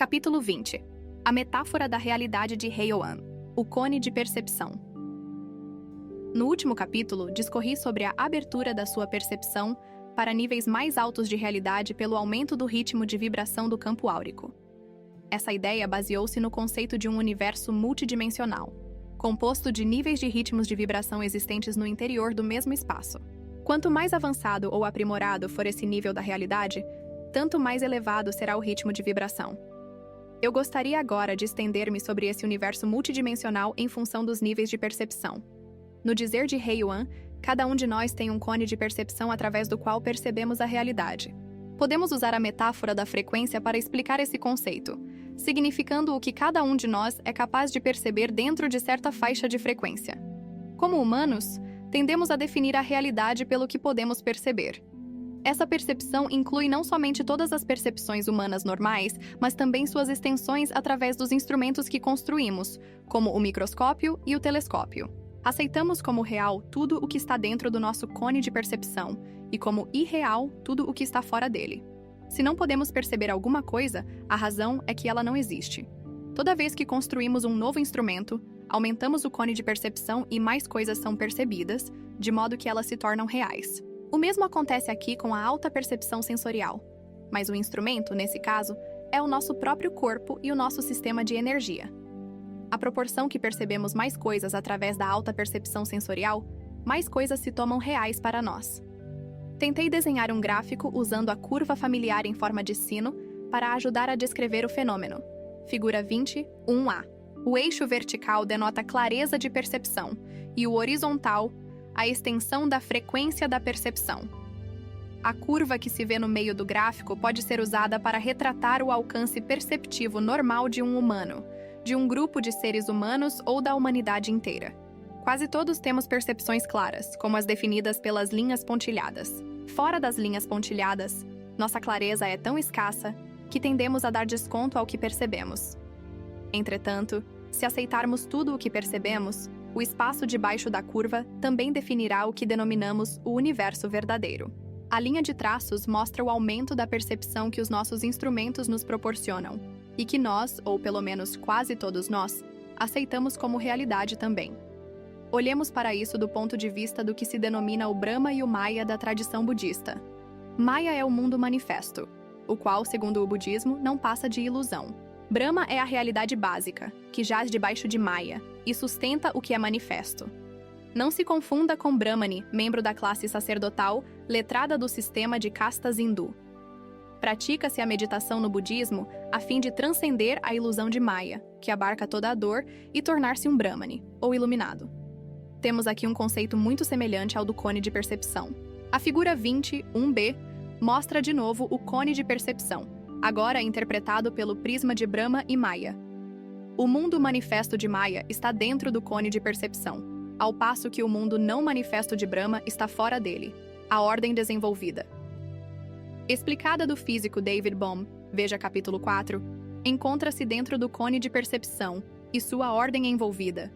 Capítulo 20. A metáfora da realidade de Heyoan, o cone de percepção. No último capítulo, discorri sobre a abertura da sua percepção para níveis mais altos de realidade pelo aumento do ritmo de vibração do campo áurico. Essa ideia baseou-se no conceito de um universo multidimensional, composto de níveis de ritmos de vibração existentes no interior do mesmo espaço. Quanto mais avançado ou aprimorado for esse nível da realidade, tanto mais elevado será o ritmo de vibração. Eu gostaria agora de estender-me sobre esse universo multidimensional em função dos níveis de percepção. No dizer de Heyoan, cada um de nós tem um cone de percepção através do qual percebemos a realidade. Podemos usar a metáfora da frequência para explicar esse conceito, significando o que cada um de nós é capaz de perceber dentro de certa faixa de frequência. Como humanos, tendemos a definir a realidade pelo que podemos perceber. Essa percepção inclui não somente todas as percepções humanas normais, mas também suas extensões através dos instrumentos que construímos, como o microscópio e o telescópio. Aceitamos como real tudo o que está dentro do nosso cone de percepção e como irreal tudo o que está fora dele. Se não podemos perceber alguma coisa, a razão é que ela não existe. Toda vez que construímos um novo instrumento, aumentamos o cone de percepção e mais coisas são percebidas, de modo que elas se tornam reais. O mesmo acontece aqui com a alta percepção sensorial, mas o instrumento, nesse caso, é o nosso próprio corpo e o nosso sistema de energia. À proporção que percebemos mais coisas através da alta percepção sensorial, mais coisas se tomam reais para nós. Tentei desenhar um gráfico usando a curva familiar em forma de sino para ajudar a descrever o fenômeno. Figura 20, 1A. O eixo vertical denota clareza de percepção e o horizontal, a extensão da frequência da percepção. A curva que se vê no meio do gráfico pode ser usada para retratar o alcance perceptivo normal de um humano, de um grupo de seres humanos ou da humanidade inteira. Quase todos temos percepções claras, como as definidas pelas linhas pontilhadas. Fora das linhas pontilhadas, nossa clareza é tão escassa que tendemos a dar desconto ao que percebemos. Entretanto, se aceitarmos tudo o que percebemos, o espaço debaixo da curva também definirá o que denominamos o universo verdadeiro. A linha de traços mostra o aumento da percepção que os nossos instrumentos nos proporcionam, e que nós, ou pelo menos quase todos nós, aceitamos como realidade também. Olhemos para isso do ponto de vista do que se denomina o Brahma e o Maya da tradição budista. Maya é o mundo manifesto, o qual, segundo o budismo, não passa de ilusão. Brahma é a realidade básica, que jaz debaixo de Maya, e sustenta o que é manifesto. Não se confunda com Brahmani, membro da classe sacerdotal, letrada do sistema de castas hindu. Pratica-se a meditação no budismo a fim de transcender a ilusão de Maya, que abarca toda a dor, e tornar-se um Brahmani, ou iluminado. Temos aqui um conceito muito semelhante ao do cone de percepção. A figura 20, 1b, mostra de novo o cone de percepção, agora interpretado pelo prisma de Brahma e Maya. O mundo manifesto de Maya está dentro do cone de percepção, ao passo que o mundo não manifesto de Brahma está fora dele, a ordem desenvolvida. Explicada do físico David Bohm, veja capítulo 4, encontra-se dentro do cone de percepção e sua ordem envolvida.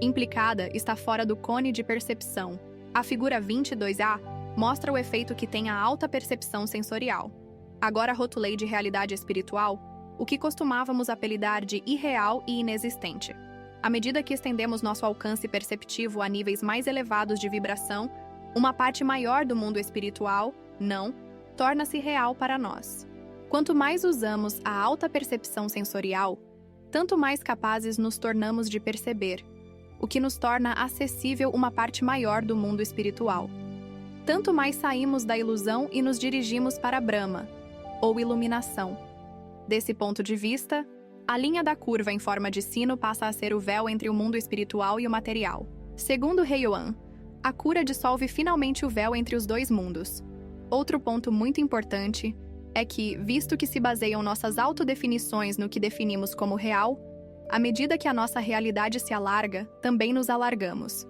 Implicada está fora do cone de percepção. A figura 22A mostra o efeito que tem a alta percepção sensorial. Agora rotulei de realidade espiritual o que costumávamos apelidar de irreal e inexistente. À medida que estendemos nosso alcance perceptivo a níveis mais elevados de vibração, uma parte maior do mundo espiritual, não, torna-se real para nós. Quanto mais usamos a alta percepção sensorial, tanto mais capazes nos tornamos de perceber, o que nos torna acessível uma parte maior do mundo espiritual. Tanto mais saímos da ilusão e nos dirigimos para Brahma, ou iluminação. Desse ponto de vista, a linha da curva em forma de sino passa a ser o véu entre o mundo espiritual e o material. Segundo Heyoan, a cura dissolve finalmente o véu entre os dois mundos. Outro ponto muito importante é que, visto que se baseiam nossas autodefinições no que definimos como real, à medida que a nossa realidade se alarga, também nos alargamos.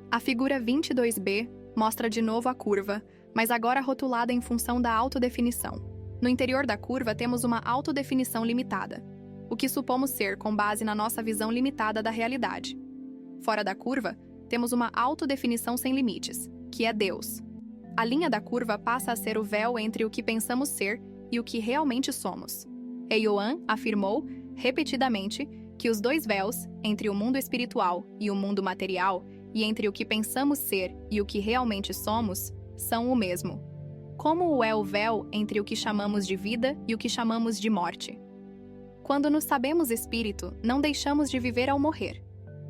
A figura 22b mostra de novo a curva, mas agora rotulada em função da autodefinição. No interior da curva temos uma autodefinição limitada, o que supomos ser com base na nossa visão limitada da realidade. Fora da curva, temos uma autodefinição sem limites, que é Deus. A linha da curva passa a ser o véu entre o que pensamos ser e o que realmente somos. Heioan afirmou, repetidamente, que os dois véus, entre o mundo espiritual e o mundo material, e entre o que pensamos ser e o que realmente somos, são o mesmo. Como é o véu entre o que chamamos de vida e o que chamamos de morte? Quando nos sabemos espírito, não deixamos de viver ao morrer.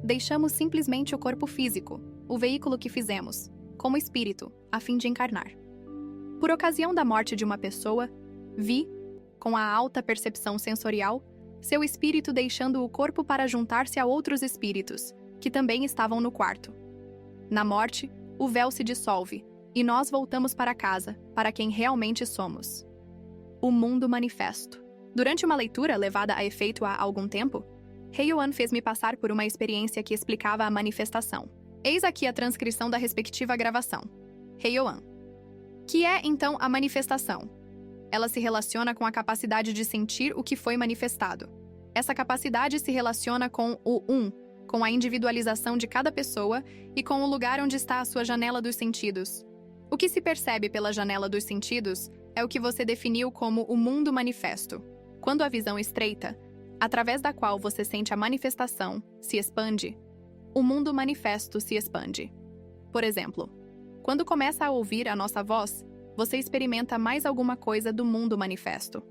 Deixamos simplesmente o corpo físico, o veículo que fizemos, como espírito, a fim de encarnar. Por ocasião da morte de uma pessoa, vi, com a alta percepção sensorial, seu espírito deixando o corpo para juntar-se a outros espíritos, que também estavam no quarto. Na morte, o véu se dissolve, e nós voltamos para casa, para quem realmente somos. O mundo manifesto. Durante uma leitura levada a efeito há algum tempo, Heioan fez-me passar por uma experiência que explicava a manifestação. Eis aqui a transcrição da respectiva gravação. Heioan. Que é, então, a manifestação? Ela se relaciona com a capacidade de sentir o que foi manifestado. Essa capacidade se relaciona com o com a individualização de cada pessoa e com o lugar onde está a sua janela dos sentidos. O que se percebe pela janela dos sentidos é o que você definiu como o mundo manifesto. Quando a visão estreita, através da qual você sente a manifestação, se expande, o mundo manifesto se expande. Por exemplo, quando começa a ouvir a nossa voz, você experimenta mais alguma coisa do mundo manifesto.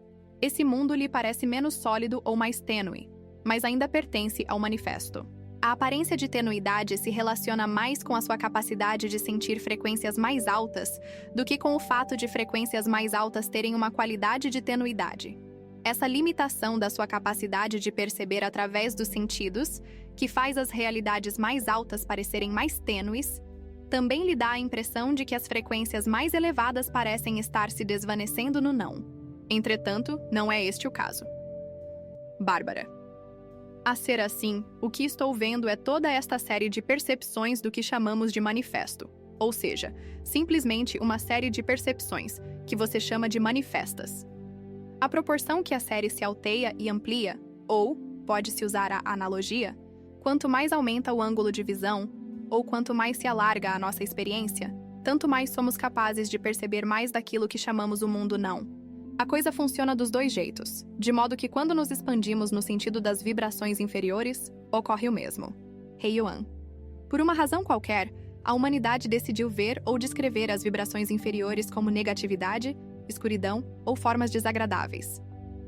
Esse mundo lhe parece menos sólido ou mais tênue, mas ainda pertence ao manifesto. A aparência de tenuidade se relaciona mais com a sua capacidade de sentir frequências mais altas do que com o fato de frequências mais altas terem uma qualidade de tenuidade. Essa limitação da sua capacidade de perceber através dos sentidos, que faz as realidades mais altas parecerem mais tênues, também lhe dá a impressão de que as frequências mais elevadas parecem estar se desvanecendo no não. Entretanto, não é este o caso. Bárbara. A ser assim, o que estou vendo é toda esta série de percepções do que chamamos de manifesto, ou seja, simplesmente uma série de percepções, que você chama de manifestas. A proporção que a série se alteia e amplia, ou, pode-se usar a analogia, quanto mais aumenta o ângulo de visão, ou quanto mais se alarga a nossa experiência, tanto mais somos capazes de perceber mais daquilo que chamamos o mundo não. A coisa funciona dos dois jeitos, de modo que quando nos expandimos no sentido das vibrações inferiores, ocorre o mesmo. Heioan. Por uma razão qualquer, a humanidade decidiu ver ou descrever as vibrações inferiores como negatividade, escuridão ou formas desagradáveis.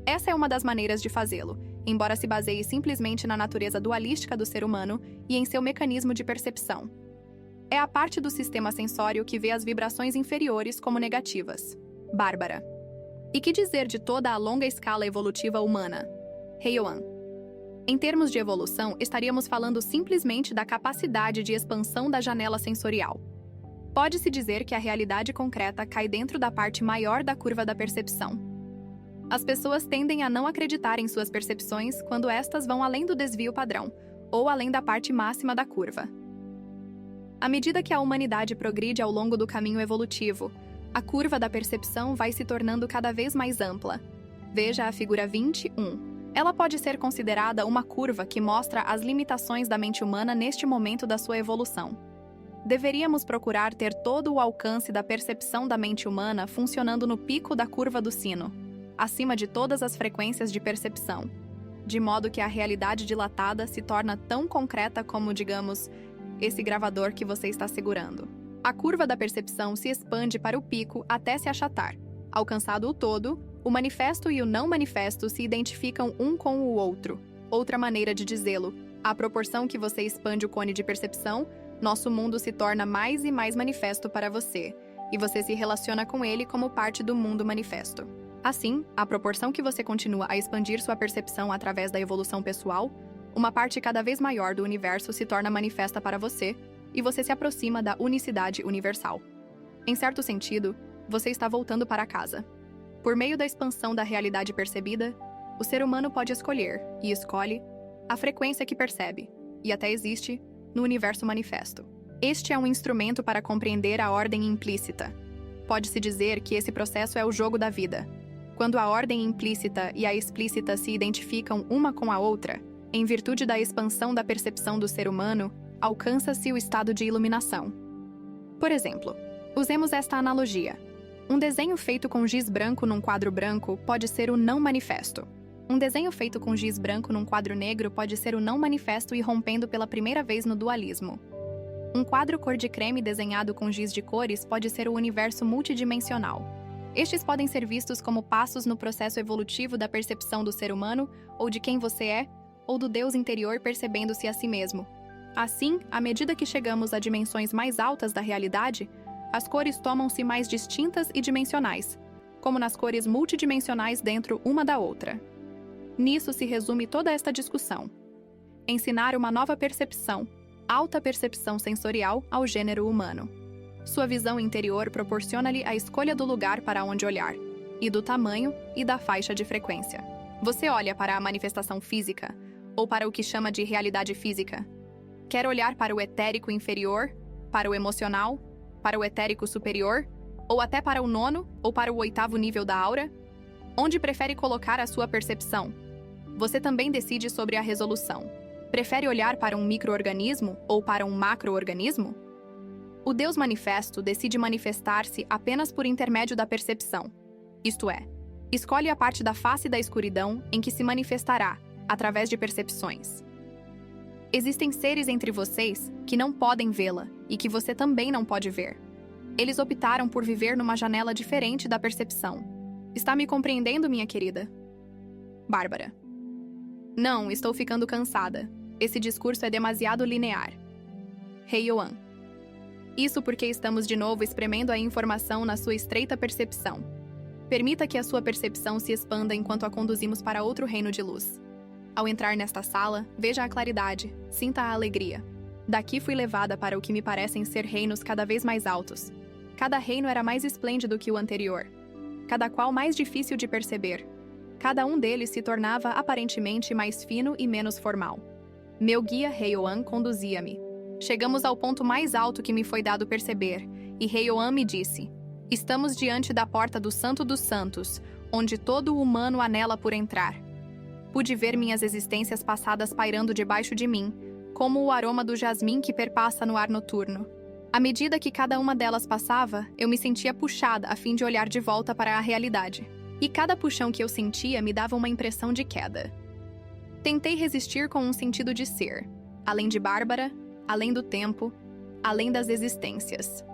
Essa é uma das maneiras de fazê-lo, embora se baseie simplesmente na natureza dualística do ser humano e em seu mecanismo de percepção. É a parte do sistema sensório que vê as vibrações inferiores como negativas. Bárbara. E que dizer de toda a longa escala evolutiva humana? Heioan. Em termos de evolução, estaríamos falando simplesmente da capacidade de expansão da janela sensorial. Pode-se dizer que a realidade concreta cai dentro da parte maior da curva da percepção. As pessoas tendem a não acreditar em suas percepções quando estas vão além do desvio padrão, ou além da parte máxima da curva. À medida que a humanidade progride ao longo do caminho evolutivo, a curva da percepção vai se tornando cada vez mais ampla. Veja a figura 21. Ela pode ser considerada uma curva que mostra as limitações da mente humana neste momento da sua evolução. Deveríamos procurar ter todo o alcance da percepção da mente humana funcionando no pico da curva do sino, acima de todas as frequências de percepção, de modo que a realidade dilatada se torna tão concreta como, digamos, esse gravador que você está segurando. A curva da percepção se expande para o pico até se achatar. Alcançado o todo, o manifesto e o não manifesto se identificam um com o outro. Outra maneira de dizê-lo, à proporção que você expande o cone de percepção, nosso mundo se torna mais e mais manifesto para você, e você se relaciona com ele como parte do mundo manifesto. Assim, à proporção que você continua a expandir sua percepção através da evolução pessoal, uma parte cada vez maior do universo se torna manifesta para você, e você se aproxima da unicidade universal. Em certo sentido, você está voltando para casa. Por meio da expansão da realidade percebida, o ser humano pode escolher, e escolhe, a frequência que percebe, e até existe, no universo manifesto. Este é um instrumento para compreender a ordem implícita. Pode-se dizer que esse processo é o jogo da vida. Quando a ordem implícita e a explícita se identificam uma com a outra, em virtude da expansão da percepção do ser humano, alcança-se o estado de iluminação. Por exemplo, usemos esta analogia. Um desenho feito com giz branco num quadro branco pode ser o não manifesto. Um desenho feito com giz branco num quadro negro pode ser o não manifesto e rompendo pela primeira vez no dualismo. Um quadro cor de creme desenhado com giz de cores pode ser o universo multidimensional. Estes podem ser vistos como passos no processo evolutivo da percepção do ser humano, ou de quem você é, ou do Deus interior percebendo-se a si mesmo. Assim, à medida que chegamos a dimensões mais altas da realidade, as cores tomam-se mais distintas e dimensionais, como nas cores multidimensionais dentro uma da outra. Nisso se resume toda esta discussão. Ensinar uma nova percepção, alta percepção sensorial ao gênero humano. Sua visão interior proporciona-lhe a escolha do lugar para onde olhar, e do tamanho e da faixa de frequência. Você olha para a manifestação física, ou para o que chama de realidade física. Quer olhar para o etérico inferior, para o emocional, para o etérico superior, ou até para o 9º ou para o 8º nível da aura? Onde prefere colocar a sua percepção? Você também decide sobre a resolução. Prefere olhar para um micro-organismo ou para um macro-organismo? O Deus manifesto decide manifestar-se apenas por intermédio da percepção. Isto é, escolhe a parte da face da escuridão em que se manifestará, através de percepções. Existem seres entre vocês que não podem vê-la e que você também não pode ver. Eles optaram por viver numa janela diferente da percepção. Está me compreendendo, minha querida? Bárbara. Não, estou ficando cansada. Esse discurso é demasiado linear. Heioan. Isso porque estamos de novo espremendo a informação na sua estreita percepção. Permita que a sua percepção se expanda enquanto a conduzimos para outro reino de luz. Ao entrar nesta sala, veja a claridade, sinta a alegria. Daqui fui levada para o que me parecem ser reinos cada vez mais altos. Cada reino era mais esplêndido que o anterior, cada qual mais difícil de perceber. Cada um deles se tornava aparentemente mais fino e menos formal. Meu guia Heioan conduzia-me. Chegamos ao ponto mais alto que me foi dado perceber, e Heioan me disse: estamos diante da porta do Santo dos Santos, onde todo humano anela por entrar. Pude ver minhas existências passadas pairando debaixo de mim, como o aroma do jasmim que perpassa no ar noturno. À medida que cada uma delas passava, eu me sentia puxada a fim de olhar de volta para a realidade. E cada puxão que eu sentia me dava uma impressão de queda. Tentei resistir com um sentido de ser, além de Bárbara, além do tempo, além das existências.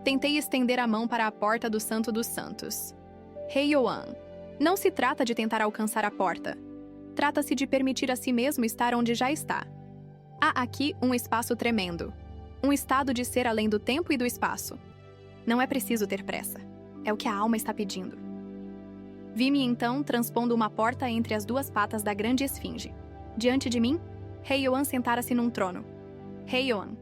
Tentei estender a mão para a porta do Santo dos Santos. Heioan. Não se trata de tentar alcançar a porta. Trata-se de permitir a si mesmo estar onde já está. Há aqui um espaço tremendo. Um estado de ser além do tempo e do espaço. Não é preciso ter pressa. É o que a alma está pedindo. Vi-me então transpondo uma porta entre as duas patas da grande esfinge. Diante de mim, Heioan sentara-se num trono. Heioan.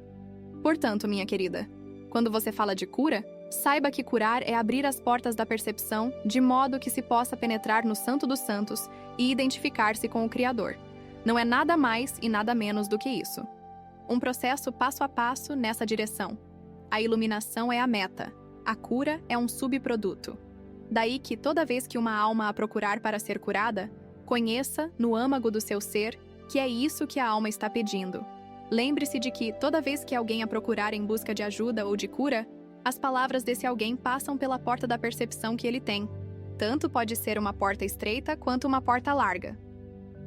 Portanto, minha querida, quando você fala de cura, saiba que curar é abrir as portas da percepção de modo que se possa penetrar no Santo dos Santos e identificar-se com o Criador. Não é nada mais e nada menos do que isso. Um processo passo a passo nessa direção. A iluminação é a meta. A cura é um subproduto. Daí que toda vez que uma alma a procurar para ser curada, conheça, no âmago do seu ser, que é isso que a alma está pedindo. Lembre-se de que, toda vez que alguém a procurar em busca de ajuda ou de cura, as palavras desse alguém passam pela porta da percepção que ele tem. Tanto pode ser uma porta estreita quanto uma porta larga.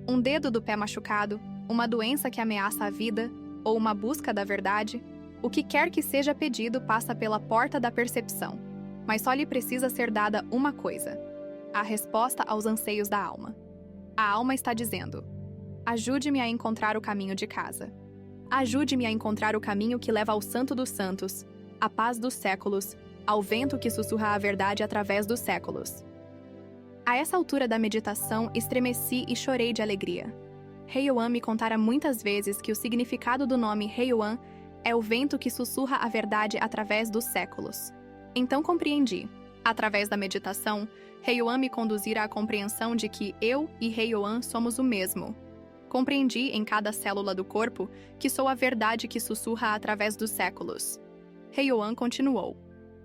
Um dedo do pé machucado, uma doença que ameaça a vida, ou uma busca da verdade, o que quer que seja pedido passa pela porta da percepção. Mas só lhe precisa ser dada uma coisa: a resposta aos anseios da alma. A alma está dizendo: ajude-me a encontrar o caminho de casa. Ajude-me a encontrar o caminho que leva ao Santo dos Santos, à paz dos séculos, ao vento que sussurra a verdade através dos séculos. A essa altura da meditação, estremeci e chorei de alegria. Heioan me contara muitas vezes que o significado do nome Heioan é o vento que sussurra a verdade através dos séculos. Então compreendi. Através da meditação, Heioan me conduzira à compreensão de que eu e Heioan somos o mesmo. Compreendi em cada célula do corpo que sou a verdade que sussurra através dos séculos. Heioan continuou.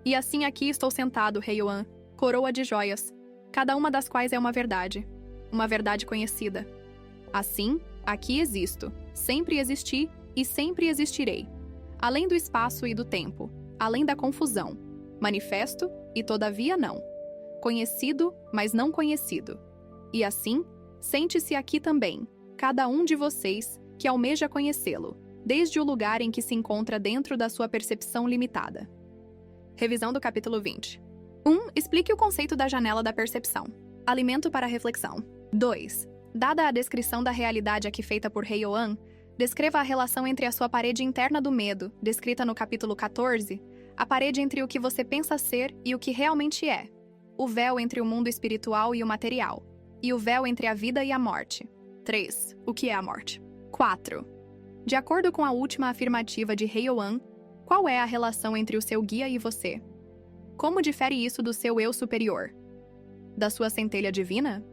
E assim aqui estou sentado, Heioan, coroa de joias, cada uma das quais é uma verdade conhecida. Assim, aqui existo, sempre existi e sempre existirei. Além do espaço e do tempo, além da confusão, manifesto e todavia não. Conhecido, mas não conhecido. E assim, Sente-se aqui também, cada um de vocês que almeja conhecê-lo, desde o lugar em que se encontra dentro da sua percepção limitada. Revisão do capítulo 20. 1. Explique o conceito da janela da percepção. Alimento para reflexão. 2. Dada a descrição da realidade aqui feita por Heyoan, descreva a relação entre a sua parede interna do medo, descrita no capítulo 14, a parede entre o que você pensa ser e o que realmente é, o véu entre o mundo espiritual e o material, e o véu entre a vida e a morte. 3. O que é a morte? 4. De acordo com a última afirmativa de Heyoan, qual é a relação entre o seu guia e você? Como difere isso do seu eu superior? Da sua centelha divina?